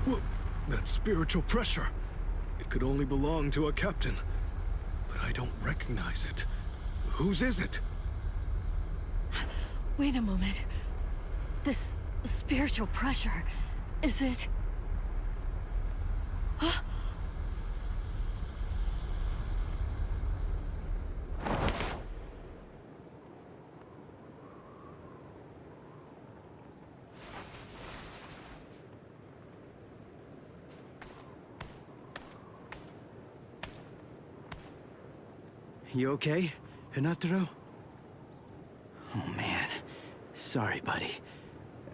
Whoa, that spiritual pressure. It could only belong to a captain. But I don't recognize it. Whose is it? Wait a moment. This spiritual pressure, is it... Huh? You okay, Hinataro? Oh man, sorry buddy.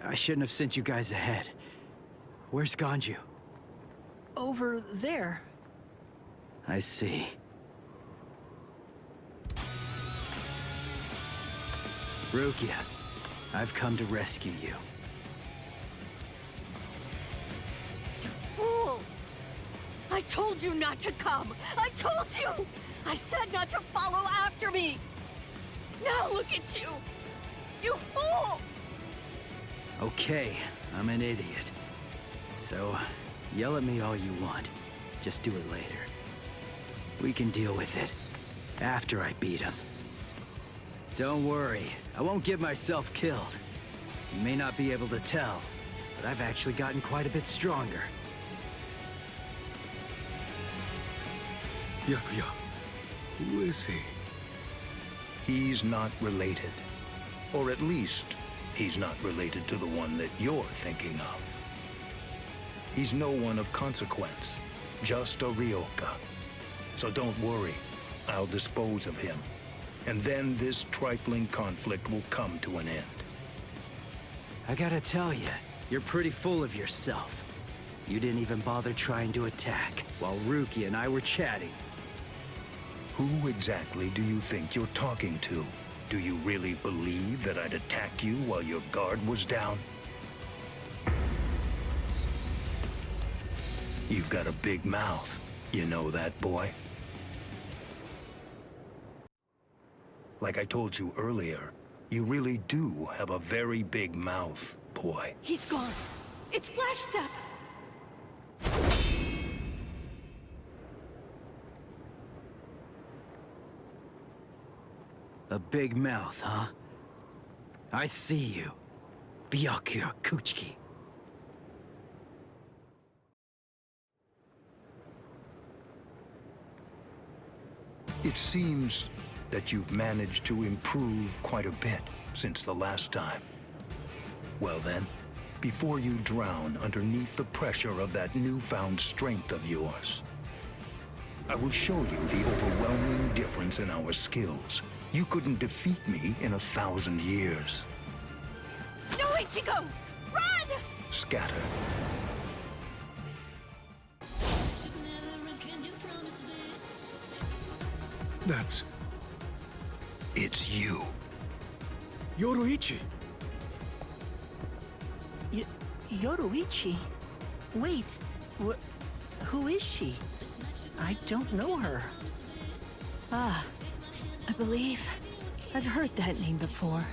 I shouldn't have sent you guys ahead. Where's Ganju? Over there. I see. Rukia, I've come to rescue you. You fool! I told you not to come! I told you! I said not to follow after me! Now look at you! You fool! Okay, I'm an idiot. So, yell at me all you want. Just do it later. We can deal with it after I beat him. Don't worry, I won't get myself killed. You may not be able to tell, but I've actually gotten quite a bit stronger. Yakuya, who is he? He's not related. Or at least, he's not related to the one that you're thinking of. He's no one of consequence, just a Ryoka. So don't worry, I'll dispose of him. And then this trifling conflict will come to an end. I gotta tell you, you're pretty full of yourself. You didn't even bother trying to attack, while Ruki and I were chatting. Who exactly do you think you're talking to? Do you really believe that I'd attack you while your guard was down? You've got a big mouth. You know that, boy? Like I told you earlier, you really do have a very big mouth, boy. He's gone. It's Flash Step! A big mouth, huh? I see you. Byakuya Kuchiki. It seems that you've managed to improve quite a bit since the last time. Well then, before you drown underneath the pressure of that newfound strength of yours, I will show you the overwhelming difference in our skills. You couldn't defeat me in 1,000 years. No, Ichigo! Run! Scatter. That's... It's you. Yoruichi! Yoruichi? Wait, who is she? I don't know her. Ah, I believe I've heard that name before.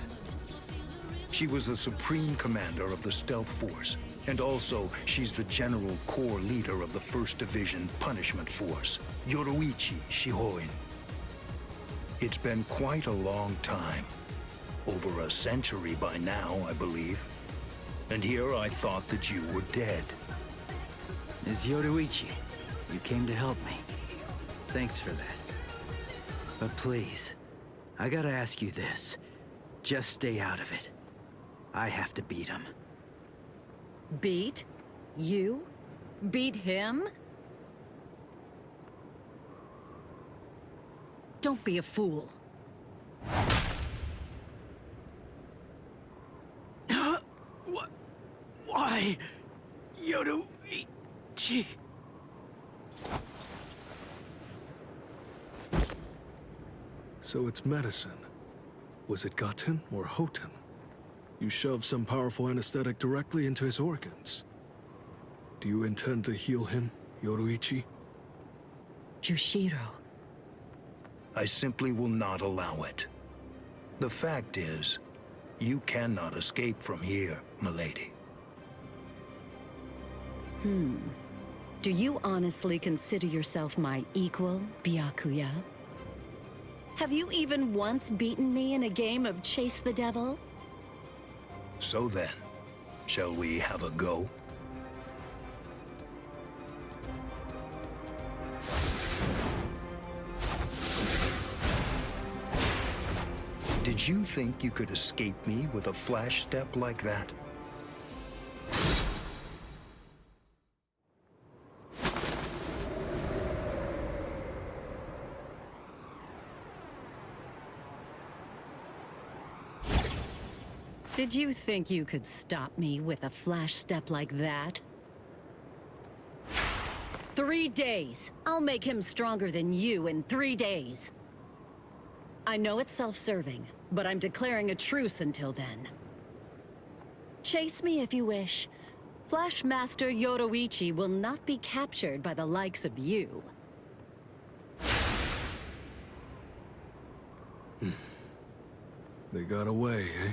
She was the supreme commander of the Stealth Force, and also she's the general corps leader of the 1st Division Punishment Force, Yoruichi Shihoin. It's been quite a long time. Over a century by now, I believe. And here I thought that you were dead. Ms. Yoruichi, you came to help me. Thanks for that. But please, I gotta ask you this. Just stay out of it. I have to beat him. Beat? You? Beat him? Don't be a fool. What? Why? Yoruichi? So it's medicine. Was it Gaten or Hoten? You shoved some powerful anesthetic directly into his organs. Do you intend to heal him, Yoruichi? Yushiro. I simply will not allow it. The fact is, you cannot escape from here, milady. Do you honestly consider yourself my equal, Byakuya? Have you even once beaten me in a game of Chase the Devil? So then, shall we have a go? Did you think you could escape me with a flash step like that? Did you think you could stop me with a flash step like that? 3 days! I'll make him stronger than you in 3 days. I know it's self-serving, but I'm declaring a truce until then. Chase me if you wish. Flash Master Yoruichi will not be captured by the likes of you. They got away, eh?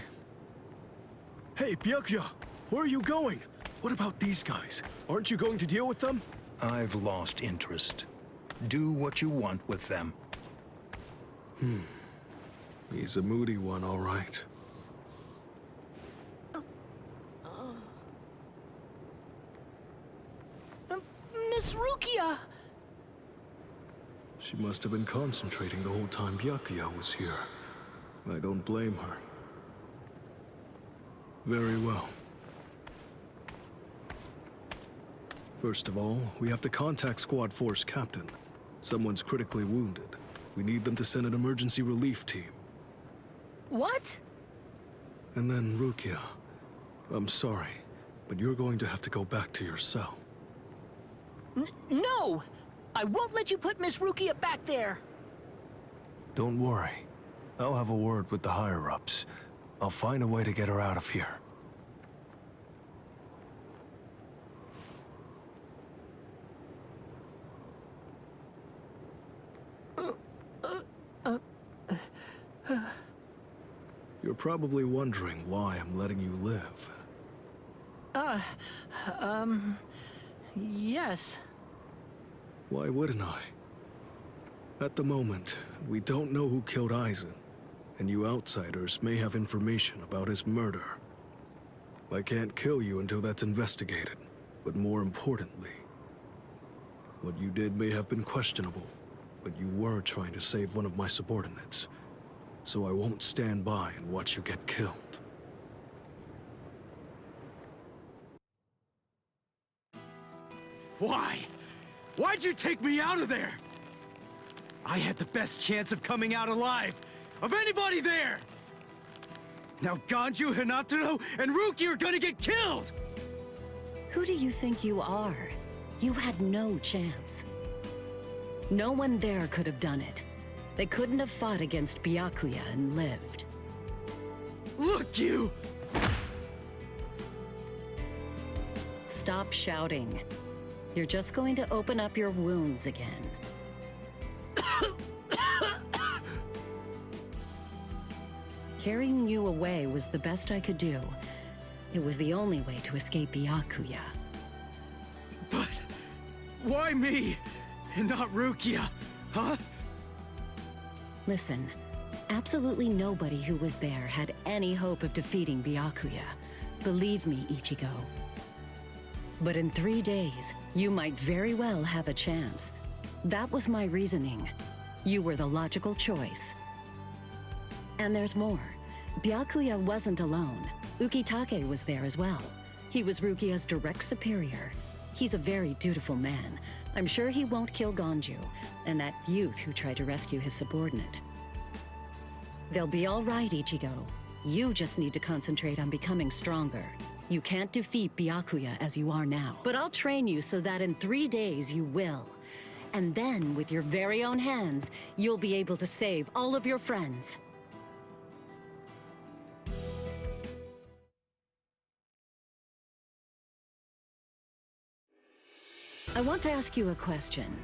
Hey, Byakuya! Where are you going? What about these guys? Aren't you going to deal with them? I've lost interest. Do what you want with them. He's a moody one, all right. Miss Rukia! She must have been concentrating the whole time Byakuya was here. I don't blame her. Very well. First of all, we have to contact Squad Force Captain. Someone's critically wounded. We need them to send an emergency relief team. What? And then, Rukia, I'm sorry, but you're going to have to go back to your cell. No! I won't let you put Miss Rukia back there! Don't worry. I'll have a word with the higher-ups. I'll find a way to get her out of here. You're probably wondering why I'm letting you live. Yes. Why wouldn't I? At the moment, we don't know who killed Aizen, and you outsiders may have information about his murder. I can't kill you until that's investigated, but more importantly, what you did may have been questionable, but you were trying to save one of my subordinates, so I won't stand by and watch you get killed. Why? Why'd you take me out of there? I had the best chance of coming out alive, of anybody there! Now Ganju, Hinataro, and Ruki are gonna get killed! Who do you think you are? You had no chance. No one there could have done it. They couldn't have fought against Byakuya and lived. Look, you! Stop shouting. You're just going to open up your wounds again. Carrying you away was the best I could do. It was the only way to escape Byakuya. But why me? And not Rukia, huh? Listen, absolutely nobody who was there had any hope of defeating Byakuya. Believe me, Ichigo. But in 3 days, you might very well have a chance. That was my reasoning. You were the logical choice. And there's more. Byakuya wasn't alone. Ukitake was there as well. He was Rukia's direct superior. He's a very dutiful man. I'm sure he won't kill Ganju, and that youth who tried to rescue his subordinate. They'll be all right, Ichigo. You just need to concentrate on becoming stronger. You can't defeat Byakuya as you are now. But I'll train you so that in 3 days you will. And then, with your very own hands, you'll be able to save all of your friends. I want to ask you a question.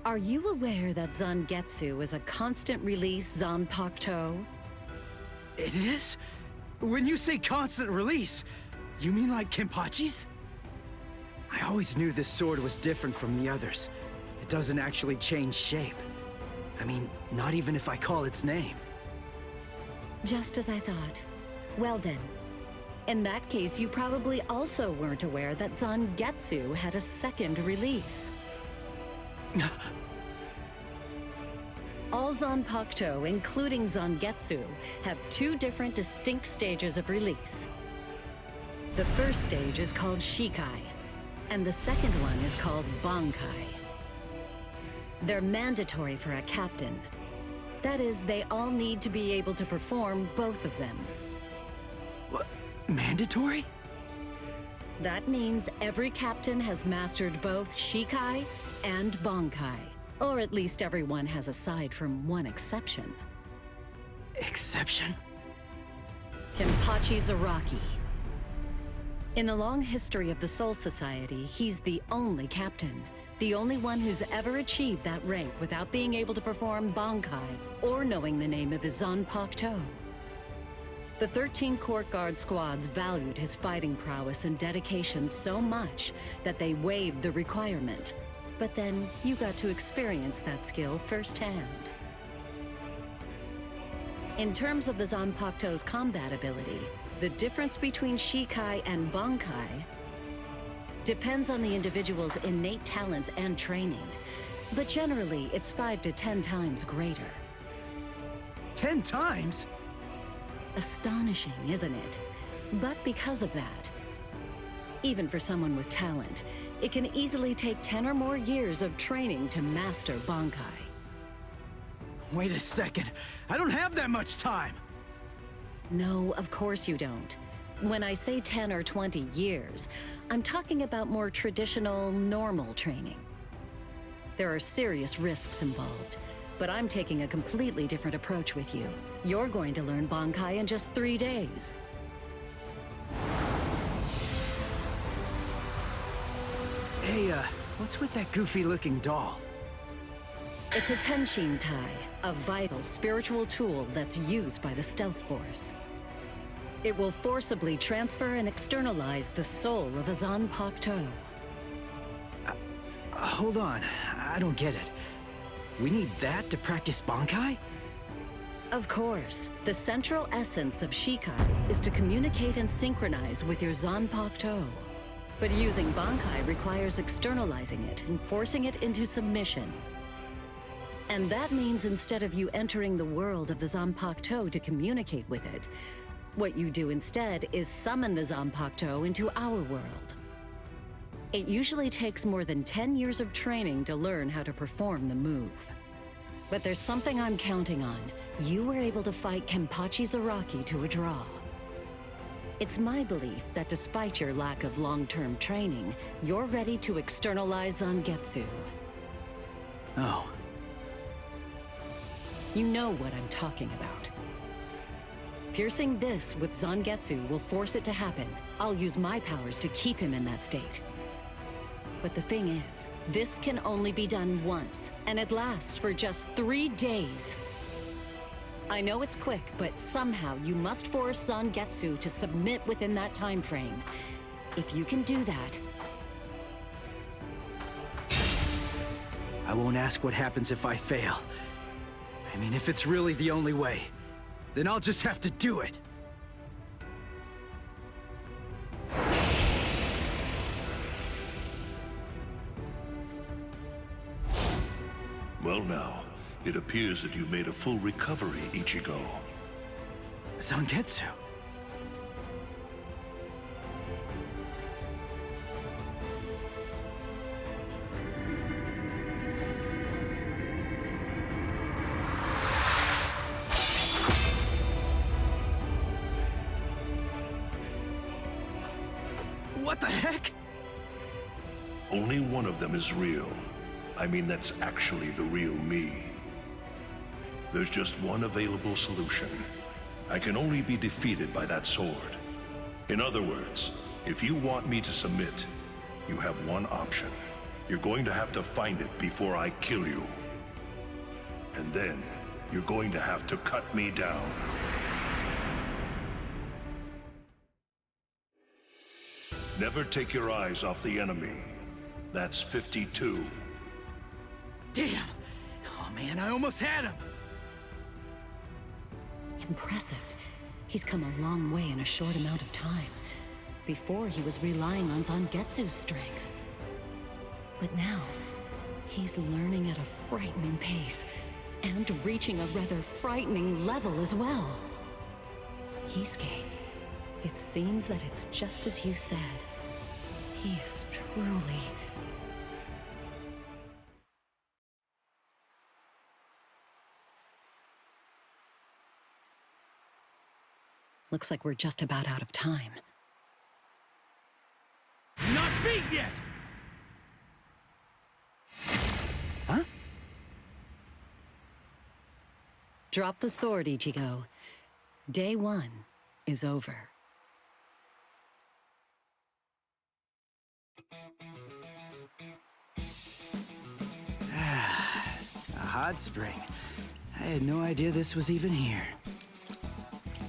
Are you aware that Zangetsu is a constant release Zanpakuto? It is? When you say constant release, you mean like Kenpachi's? I always knew this sword was different from the others. It doesn't actually change shape. I mean, not even if I call its name. Just as I thought. Well then, in that case, you probably also weren't aware that Zangetsu had a second release. All Zanpakuto, including Zangetsu, have two different distinct stages of release. The first stage is called Shikai, and the second one is called Bankai. They're mandatory for a captain. That is, they all need to be able to perform both of them. What? Mandatory? That means every captain has mastered both Shikai and Bankai. Or at least everyone has aside from one exception. Exception? Kenpachi Zaraki. In the long history of the Soul Society, he's the only captain. The only one who's ever achieved that rank without being able to perform Bankai or knowing the name of his Zanpakuto. The 13 Court Guard squads valued his fighting prowess and dedication so much that they waived the requirement. But then you got to experience that skill firsthand. In terms of the Zanpakuto's combat ability, the difference between Shikai and Bankai depends on the individual's innate talents and training, but generally it's 5 to 10 times greater. 10 times? Astonishing, isn't it? But because of that, even for someone with talent, it can easily take 10 or more years of training to master Bankai. Wait a second, I don't have that much time! No, of course you don't. When I say 10 or 20 years, I'm talking about more traditional, normal training. There are serious risks involved, but I'm taking a completely different approach with you. You're going to learn Bankai in just 3 days. Hey, what's with that goofy-looking doll? It's a Tenshin Tai, a vital spiritual tool that's used by the Stealth Force. It will forcibly transfer and externalize the soul of a Zanpakuto. Hold on, I don't get it. We need that to practice Bankai? Of course, the central essence of Shikai is to communicate and synchronize with your Zanpakuto. But using Bankai requires externalizing it and forcing it into submission. And that means instead of you entering the world of the Zanpakuto to communicate with it, what you do instead is summon the Zanpakuto into our world. It usually takes more than 10 years of training to learn how to perform the move. But there's something I'm counting on. You were able to fight Kenpachi Zaraki to a draw. It's my belief that despite your lack of long-term training, you're ready to externalize Zangetsu. Oh. You know what I'm talking about. Piercing this with Zangetsu will force it to happen. I'll use my powers to keep him in that state. But the thing is, this can only be done once, and it lasts for just 3 days. I know it's quick, but somehow you must force Zangetsu to submit within that time frame. If you can do that... I won't ask what happens if I fail. I mean, if it's really the only way, then I'll just have to do it. Well now, it appears that you made a full recovery, Ichigo. Zangetsu? What the heck? Only one of them is real. I mean, that's actually the real me. There's just one available solution. I can only be defeated by that sword. In other words, if you want me to submit, you have one option. You're going to have to find it before I kill you. And then, you're going to have to cut me down. Never take your eyes off the enemy. That's 52. Damn! Oh man, I almost had him! Impressive. He's come a long way in a short amount of time. Before, he was relying on Zangetsu's strength. But now, he's learning at a frightening pace, and reaching a rather frightening level as well. Kisuke, it seems that it's just as you said. He is truly... Looks like we're just about out of time. Not beat yet! Huh? Drop the sword, Ichigo. Day 1 is over. A hot spring. I had no idea this was even here.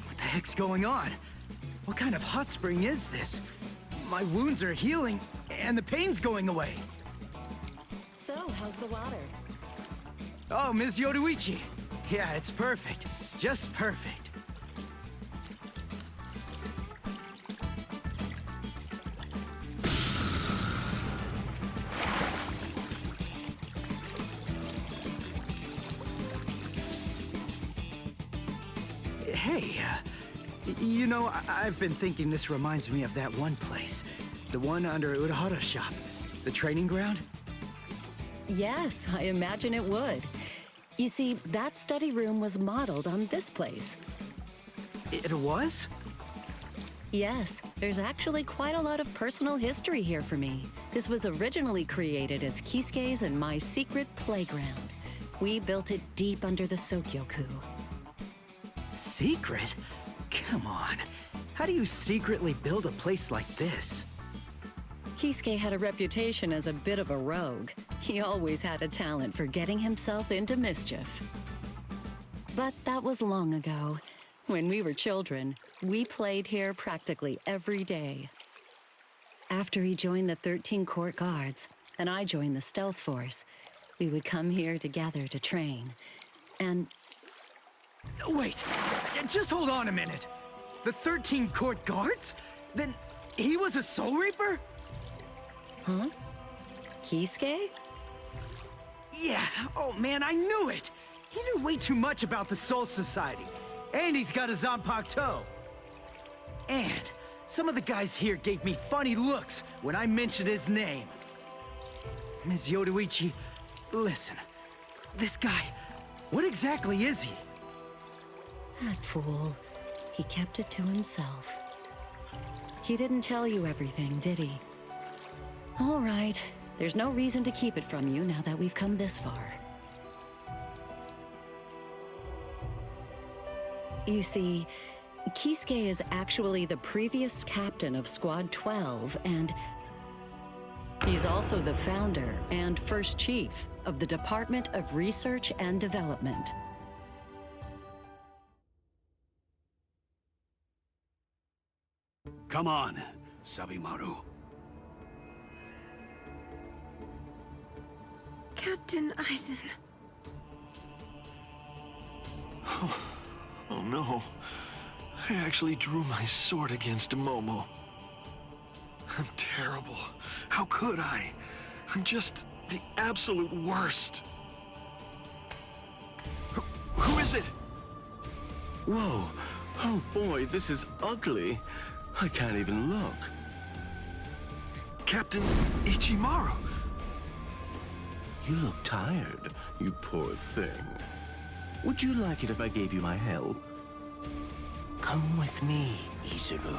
What the heck's going on? What kind of hot spring is this? My wounds are healing, and the pain's going away. So, how's the water? Oh, Ms. Yoruichi. Yeah, it's perfect. Just perfect. Hey, you know, I've been thinking this reminds me of that one place. The one under Urahara's shop. The training ground? Yes, I imagine it would. You see, that study room was modeled on this place. It was? Yes, there's actually quite a lot of personal history here for me. This was originally created as Kisuke's and my secret playground. We built it deep under the Sokyoku. Secret? Come on. How do you secretly build a place like this? Kisuke had a reputation as a bit of a rogue. He always had a talent for getting himself into mischief. But that was long ago. When we were children, we played here practically every day. After he joined the 13 Court Guards, and I joined the Stealth Force, we would come here together to train. And... Wait, just hold on a minute. The 13 Court Guards? Then he was a Soul Reaper? Huh? Kisuke? Yeah, oh man, I knew it! He knew way too much about the Soul Society. And he's got a Zanpakuto. And some of the guys here gave me funny looks when I mentioned his name. Ms. Yoruichi, listen. This guy, what exactly is he? That fool. He kept it to himself. He didn't tell you everything, did he? All right. There's no reason to keep it from you now that we've come this far. You see, Kisuke is actually the previous captain of Squad 12, and he's also the founder and first chief of the Department of Research and Development. Come on, Sabimaru. Captain Aizen. Oh no. I actually drew my sword against Momo. I'm terrible. How could I? I'm just the absolute worst. Who is it? Whoa. Oh boy, this is ugly. I can't even look. Captain Ichimaru. You look tired, you poor thing. Would you like it if I gave you my help? Come with me, Ichigo.